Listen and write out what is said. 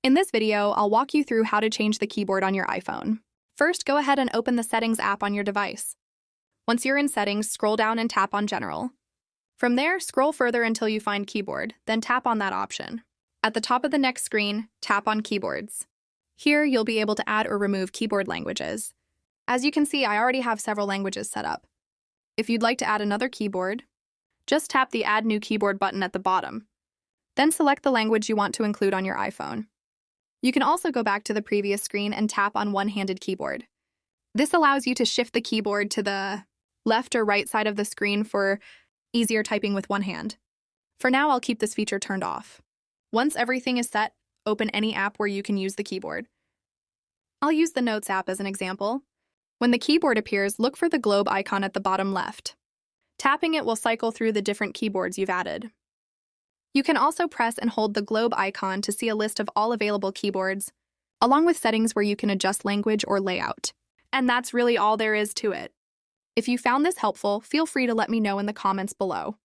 In this video, I'll walk you through how to change the keyboard on your iPhone. First, go ahead and open the Settings app on your device. Once you're in Settings, scroll down and tap on General. From there, scroll further until you find Keyboard, then tap on that option. At the top of the next screen, tap on Keyboards. Here, you'll be able to add or remove keyboard languages. As you can see, I already have several languages set up. If you'd like to add another keyboard, just tap the Add New Keyboard button at the bottom. Then select the language you want to include on your iPhone. You can also go back to the previous screen and tap on One-Handed Keyboard. This allows you to shift the keyboard to the left or right side of the screen for easier typing with one hand. For now, I'll keep this feature turned off. Once everything is set, open any app where you can use the keyboard. I'll use the Notes app as an example. When the keyboard appears, look for the globe icon at the bottom left. Tapping it will cycle through the different keyboards you've added. You can also press and hold the globe icon to see a list of all available keyboards, along with settings where you can adjust language or layout. And that's really all there is to it. If you found this helpful, feel free to let me know in the comments below.